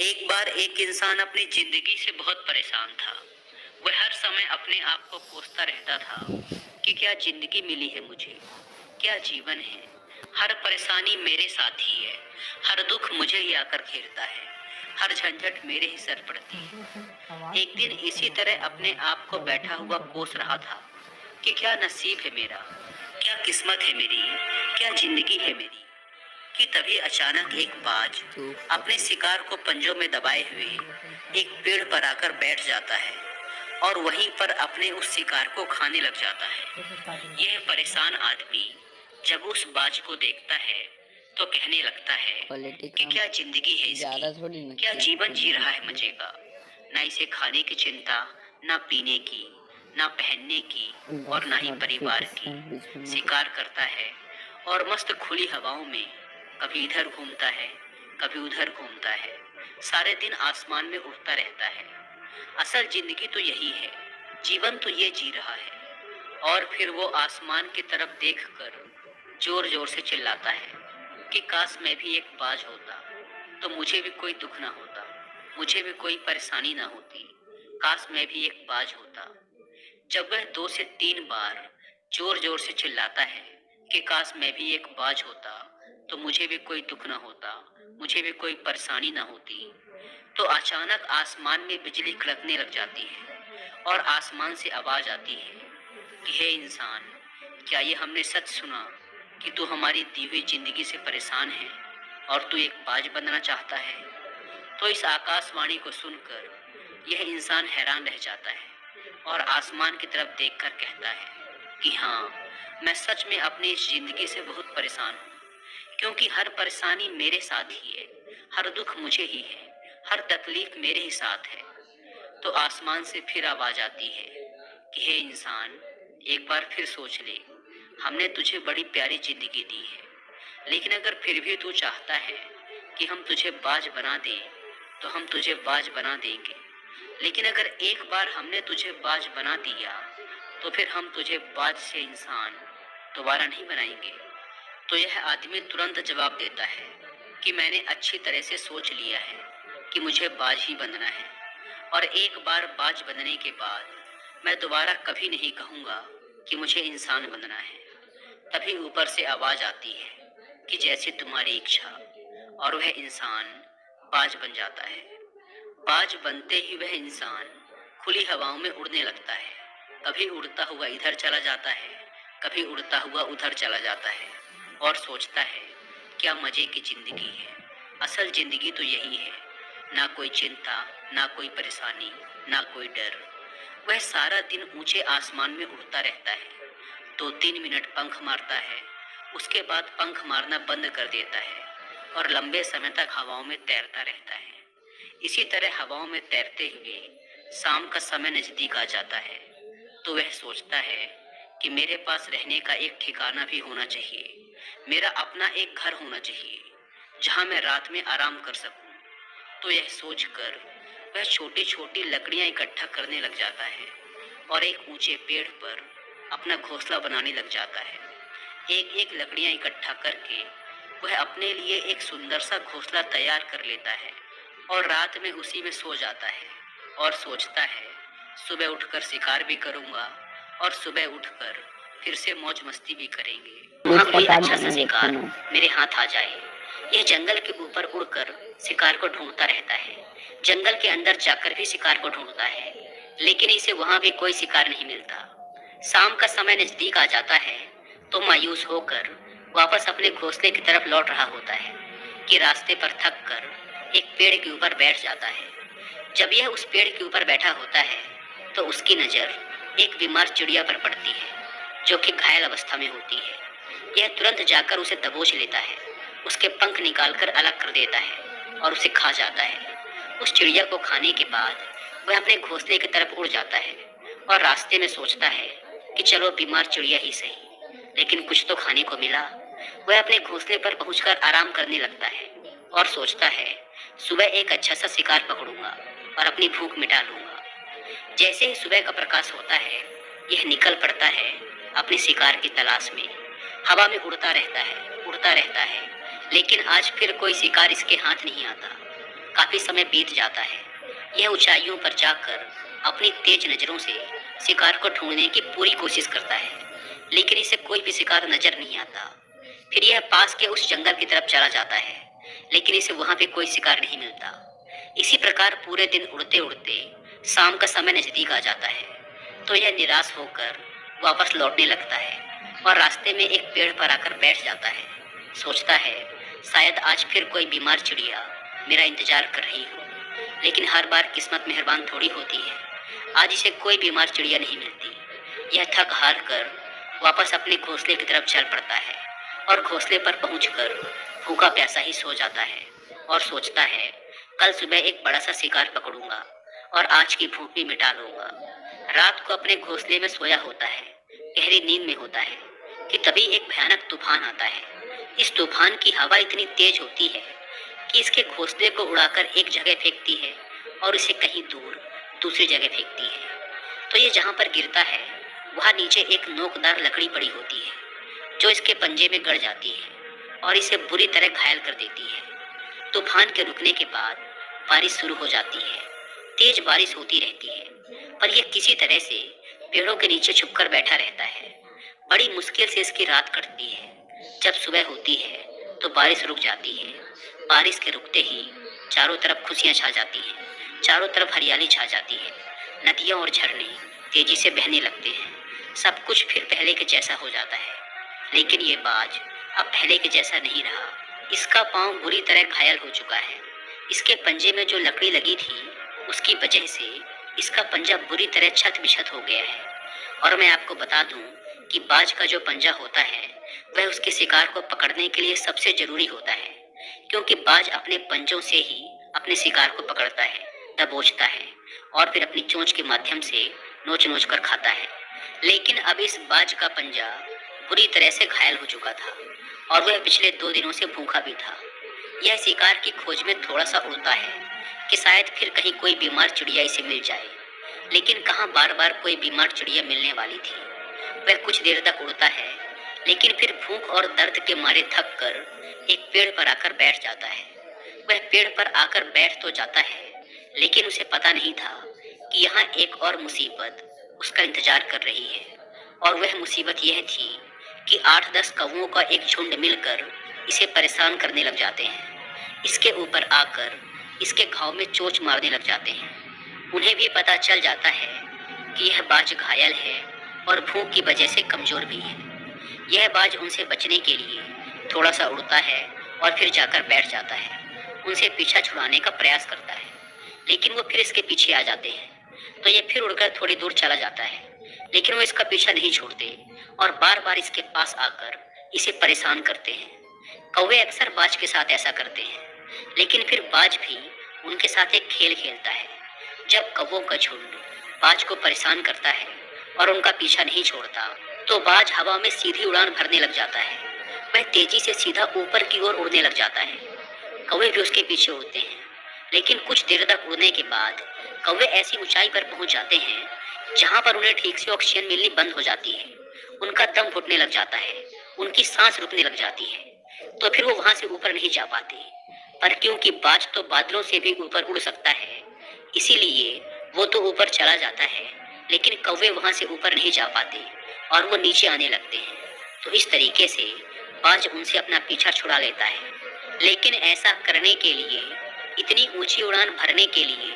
एक बार एक इंसान अपनी जिंदगी से बहुत परेशान था। वह हर समय अपने आप को कोसता रहता था कि क्या जिंदगी मिली है मुझे, क्या जीवन है। हर परेशानी मेरे साथ ही है, हर दुख मुझे ही आकर घेरता है, हर झंझट मेरे ही सर पड़ती है। एक दिन इसी तरह अपने आप को बैठा हुआ कोस रहा था कि क्या नसीब है मेरा, क्या किस्मत है मेरी, क्या जिंदगी है मेरी, कि तभी अचानक एक बाज अपने शिकार को पंजों में दबाए हुए एक पेड़ पर आकर बैठ जाता है और वहीं पर अपने उस शिकार को खाने लग जाता है। यह परेशान आदमी जब उस बाज को देखता है तो कहने लगता है क्वालिटी कि कम क्या जिंदगी है ज्यादा इसकी, थोड़ी क्या लगती जीवन जी है। रहा है मजे का। ना इसे खाने की चिंता, ना पीने की, ना पहनने की और ना बस ही परिवार की। नोटिफिकेशन बीच में शिकार करता है और मस्त खुली हवाओं में कभी इधर घूमता है, कभी उधर घूमता है। सारे दिन आसमान में उड़ता रहता है। असल जिंदगी तो यही है, जीवन तो ये जी रहा है। और फिर वो आसमान की तरफ देखकर जोर जोर से चिल्लाता है कि काश मैं भी एक बाज होता, तो मुझे भी कोई दुख ना होता, मुझे भी कोई परेशानी ना होती। काश मैं भी एक बाज होता। जब वह 2 से 3 बार जोर जोर से चिल्लाता है कि काश मैं भी एक बाज होता, तो मुझे भी कोई दुख ना होता, मुझे भी कोई परेशानी ना होती, तो अचानक आसमान में बिजली कड़कने लग जाती है और आसमान से आवाज आती है कि हे इंसान, क्या ये हमने सच सुना कि तू हमारी दी हुई जिंदगी से परेशान है और तू एक बाज बनना चाहता है। तो इस आकाशवाणी को सुनकर यह इंसान हैरान रह जाता है और आसमान की तरफ देखकर कहता है कि हाँ, मैं सच में अपनी इस जिंदगी से बहुत परेशान हूँ, क्योंकि हर परेशानी मेरे साथ ही है, हर दुख मुझे ही है, हर तकलीफ मेरे ही साथ है। तो आसमान से फिर आवाज आती है कि हे इंसान, एक बार फिर सोच ले, हमने तुझे बड़ी प्यारी जिंदगी दी है, लेकिन अगर फिर भी तू चाहता है कि हम तुझे बाज बना दें, तो हम तुझे बाज बना देंगे। लेकिन अगर एक बार हमने तुझे बाज बना दिया, तो फिर हम तुझे बाज से इंसान दोबारा नहीं बनाएंगे। तो यह आदमी तुरंत जवाब देता है कि मैंने अच्छी तरह से सोच लिया है कि मुझे बाज ही बनना है, और एक बार बाज बनने के बाद मैं दोबारा कभी नहीं कहूँगा कि मुझे इंसान बनना है। तभी ऊपर से आवाज आती है कि जैसे तुम्हारी इच्छा, और वह इंसान बाज बन जाता है। बाज बनते ही वह इंसान खुली हवाओं में उड़ने लगता है। कभी उड़ता हुआ इधर चला जाता है, कभी उड़ता हुआ उधर चला जाता है और सोचता है क्या मजे की जिंदगी है। असल जिंदगी तो यही है, ना कोई चिंता, ना कोई परेशानी, ना कोई डर। वह सारा दिन ऊंचे आसमान में उड़ता रहता है, 2-3 मिनट पंख मारता है, उसके बाद पंख मारना बंद कर देता है और लंबे समय तक हवाओं में तैरता रहता है। इसी तरह हवाओं में तैरते हुए शाम का समय नजदीक आ जाता है, तो वह सोचता है कि मेरे पास रहने का एक ठिकाना भी होना चाहिए, मेरा अपना एक घर होना चाहिए जहां मैं रात में आराम कर सकूं। तो यह सोचकर वह छोटी छोटी लकड़ियां इकट्ठा करने लग जाता है और एक ऊंचे पेड़ पर अपना घोंसला बनाने लग जाता है। एक एक लकड़ियां इकट्ठा करके वह अपने लिए एक सुंदर सा घोंसला तैयार कर लेता है और रात में उसी में सो जाता है और सोचता है सुबह उठकर शिकार भी करूंगा और सुबह उठकर फिर से मौज मस्ती भी करेंगे। वहाँ इसका कोई कार्ड अच्छा सा बना देखो शिकार ना। मेरे हाथ आ जाए। यह जंगल के ऊपर उड़कर शिकार को ढूंढता रहता है, जंगल के अंदर जाकर भी शिकार को ढूंढता है, लेकिन इसे वहां भी कोई शिकार नहीं मिलता। शाम का समय नजदीक आ जाता है, तो मायूस होकर वापस अपने घोंसले की तरफ लौट रहा होता है कि रास्ते पर थक कर एक पेड़ के ऊपर बैठ जाता है। जब यह उस पेड़ के ऊपर बैठा होता है, तो उसकी नजर एक बीमार चिड़िया पर पड़ती है जो कि घायल अवस्था में होती है। यह तुरंत जाकर उसे दबोच लेता है, उसके पंख निकालकर अलग कर देता है और उसे खा जाता है। उस चिड़िया को खाने के बाद वह अपने घोंसले की तरफ उड़ जाता है और रास्ते में सोचता है कि चलो बीमार चिड़िया ही सही, लेकिन कुछ तो खाने को मिला। वह अपने घोंसले पर पहुंचकर आराम करने लगता है और सोचता है सुबह एक अच्छा सा शिकार पकड़ूंगा और अपनी भूख मिटा लूंगा। जैसे ही सुबह का प्रकाश होता है, यह निकल पड़ता है अपने शिकार की तलाश में। हवा में उड़ता रहता है, उड़ता रहता है, लेकिन आज फिर कोई शिकार इसके हाथ नहीं आता। काफी समय बीत जाता है। यह ऊंचाइयों पर जाकर अपनी तेज नजरों से शिकार को ढूंढने की पूरी कोशिश करता है, लेकिन इसे कोई भी शिकार नजर नहीं आता। फिर यह पास के उस जंगल की तरफ चला जाता है, लेकिन इसे वहां पे कोई शिकार नहीं मिलता। इसी प्रकार पूरे दिन उड़ते उड़ते शाम का समय नजदीक आ जाता है, तो यह निराश होकर वापस लौटने लगता है और रास्ते में एक पेड़ पर आकर बैठ जाता है। सोचता है शायद आज फिर कोई बीमार चिड़िया मेरा इंतजार कर रही हो, लेकिन हर बार किस्मत मेहरबान थोड़ी होती है। आज इसे कोई बीमार चिड़िया नहीं मिलती। यह थक हार कर वापस अपने घोंसले की तरफ चल पड़ता है और घोंसले पर पहुंचकर भूखा प्यासा ही सो जाता है और सोचता है कल सुबह एक बड़ा सा शिकार पकड़ूंगा और आज की भूख भी मिटा लूंगा। रात को अपने घोंसले में सोया होता है, गहरी नींद में होता है कि तभी एक भयानक तूफान आता है। इस तूफान की हवा इतनी तेज होती है कि इसके घोंसले को उड़ाकर एक जगह फेंकती है और इसे कहीं दूर दूसरी जगह फेंकती है। तो ये जहाँ पर गिरता है वहाँ नीचे एक नोकदार लकड़ी पड़ी होती है जो इसके पंजे में गड़ जाती है और इसे बुरी तरह घायल कर देती है। तूफान के रुकने के बाद बारिश शुरू हो जाती है। तेज बारिश होती रहती है, पर यह किसी तरह से पेड़ों के नीचे छुपकर बैठा रहता है। बड़ी मुश्किल से इसकी रात कटती है। जब सुबह होती है तो बारिश रुक जाती है। बारिश के रुकते ही चारों तरफ खुशियां छा जाती हैं, चारों तरफ हरियाली छा जाती है। नदियां और झरने तेजी से बहने लगते हैं। सब कुछ फिर पहले के जैसा हो जाता है, लेकिन ये बाज अब पहले के जैसा नहीं रहा। इसका पांव बुरी तरह घायल हो चुका है। इसके पंजे में जो लकड़ी लगी थी उसकी वजह से इसका पंजा बुरी तरह छत बिछत हो गया है। और मैं आपको बता दूं कि बाज का जो पंजा होता है वह उसके शिकार को पकड़ने के लिए सबसे जरूरी होता है, क्योंकि बाज अपने पंजों से ही अपने शिकार को पकड़ता है, दबोचता है और फिर अपनी चोंच के माध्यम से नोच नोच कर खाता है। लेकिन अब इस बाज का पंजा बुरी तरह से घायल हो चुका था और वह पिछले 2 दिनों से भूखा भी था। यह शिकार की खोज में थोड़ा सा उड़ता है कि शायद फिर कहीं कोई बीमार चिड़िया इसे मिल जाए, लेकिन कहाँ बार बार कोई बीमार चिड़िया मिलने वाली थी। वह कुछ देर तक उड़ता है, लेकिन फिर भूख और दर्द के मारे थक कर एक पेड़ पर आकर बैठ जाता है। वह पेड़ पर आकर बैठ तो जाता है, लेकिन उसे पता नहीं था कि यहाँ एक और मुसीबत उसका इंतजार कर रही है। और वह मुसीबत यह थी कि 8-10 कौवों का एक झुंड मिलकर इसे परेशान करने लग जाते हैं। इसके ऊपर आकर इसके घाव में चोंच मारने लग जाते हैं। उन्हें भी पता चल जाता है कि यह बाज घायल है और भूख की वजह से कमजोर भी है। यह बाज उनसे बचने के लिए थोड़ा सा उड़ता है और फिर जाकर बैठ जाता है। उनसे पीछा छुड़ाने का प्रयास करता है, लेकिन वो फिर इसके पीछे आ जाते हैं। तो ये फिर उड़कर थोड़ी दूर चला जाता है, लेकिन वो इसका पीछा नहीं छोड़ते और बार बार इसके पास आकर इसे परेशान करते हैं। कौवे अक्सर बाज के साथ ऐसा करते हैं, लेकिन फिर बाज भी उनके साथ एक खेल खेलता है। जब कौवों का झुंड बाज को परेशान करता है और उनका पीछा नहीं छोड़ता, तो बाज हवा में सीधी उड़ान भरने लग जाता है। वह तेजी से सीधा ऊपर की ओर उड़ने लग जाता है। कौवे भी उसके पीछे उड़ते हैं, लेकिन कुछ देर तक उड़ने के बाद कौवे ऐसी ऊंचाई पर पहुंच जाते हैं जहां पर उन्हें ठीक से ऑक्सीजन मिलनी बंद हो जाती है। उनका दम घुटने लग जाता है, उनकी सांस रुकने लग जाती है, तो फिर वो वहां से ऊपर नहीं जा पाते। पर क्योंकि बाज तो बादलों से भी ऊपर उड़ सकता है, इसीलिए वो तो ऊपर चला जाता है, लेकिन कौवे वहां से ऊपर नहीं जा पाते और वो नीचे आने लगते हैं। तो इस तरीके से बाज उनसे अपना पीछा छुड़ा लेता है। लेकिन ऐसा करने के लिए, इतनी ऊंची उड़ान भरने के लिए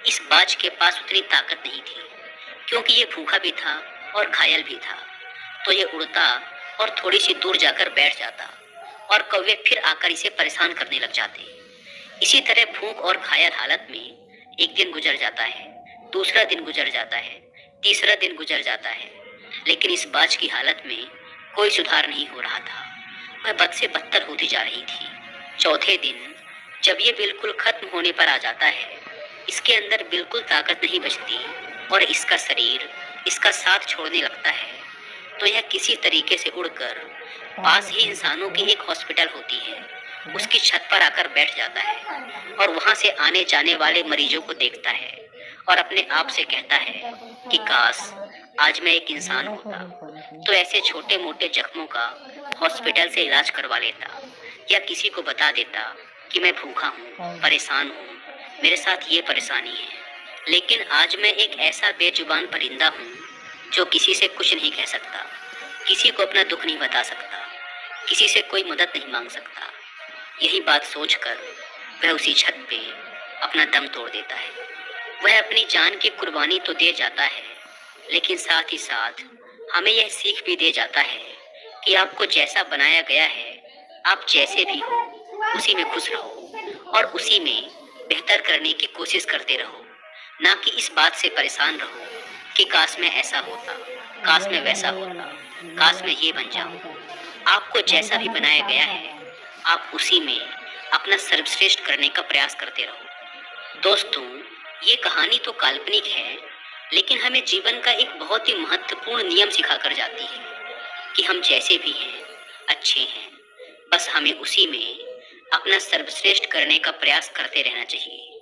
इस बाज के पास उतनी ताकत नहीं थी, क्योंकि ये भूखा भी था और घायल भी था। तो ये उड़ता और थोड़ी सी दूर जाकर बैठ जाता और कौवे फिर आकर इसे परेशान करने लग जाते। इसी तरह भूख और घायल हालत में एक दिन गुजर जाता है, दूसरा दिन गुजर जाता है, तीसरा दिन गुजर जाता है, लेकिन इस बाज की हालत में कोई सुधार नहीं हो रहा था। वह बद से बदतर होती जा रही थी। चौथे दिन जब ये बिल्कुल खत्म होने पर आ जाता है, इसके अंदर बिल्कुल ताकत नहीं बचती और इसका शरीर इसका साथ छोड़ने लगता है, तो यह किसी तरीके से उड़कर पास ही इंसानों की एक हॉस्पिटल होती है, उसकी छत पर आकर बैठ जाता है और वहां से आने जाने वाले मरीजों को देखता है और अपने आप से कहता है कि काश आज मैं एक इंसान होता तो ऐसे छोटे मोटे जख्मों का हॉस्पिटल से इलाज करवा लेता, या किसी को बता देता कि मैं भूखा हूँ, परेशान हूँ मेरे साथ ये परेशानी है, लेकिन आज मैं एक ऐसा बेजुबान परिंदा हूँ जो किसी से कुछ नहीं कह सकता, किसी को अपना दुख नहीं बता सकता, किसी से कोई मदद नहीं मांग सकता। यही बात सोचकर वह उसी छत पे अपना दम तोड़ देता है। वह अपनी जान की कुर्बानी तो दे जाता है, लेकिन साथ ही साथ हमें यह सीख भी दे जाता है कि आपको जैसा बनाया गया है, आप जैसे भी हो उसी में खुश रहो और उसी में बेहतर करने की कोशिश करते रहो, ना कि इस बात से परेशान रहो कि काश मैं ऐसा होता, काश मैं वैसा होता, काश मैं ये बन जाऊं। आपको जैसा भी बनाया गया है, आप उसी में अपना सर्वश्रेष्ठ करने का प्रयास करते रहो। दोस्तों, ये कहानी तो काल्पनिक है, लेकिन हमें जीवन का एक बहुत ही महत्वपूर्ण नियम सिखाकर जाती है कि हम जैसे भी हैं, अच्छे हैं, बस हमें उसी में अपना सर्वश्रेष्ठ करने का प्रयास करते रहना चाहिए।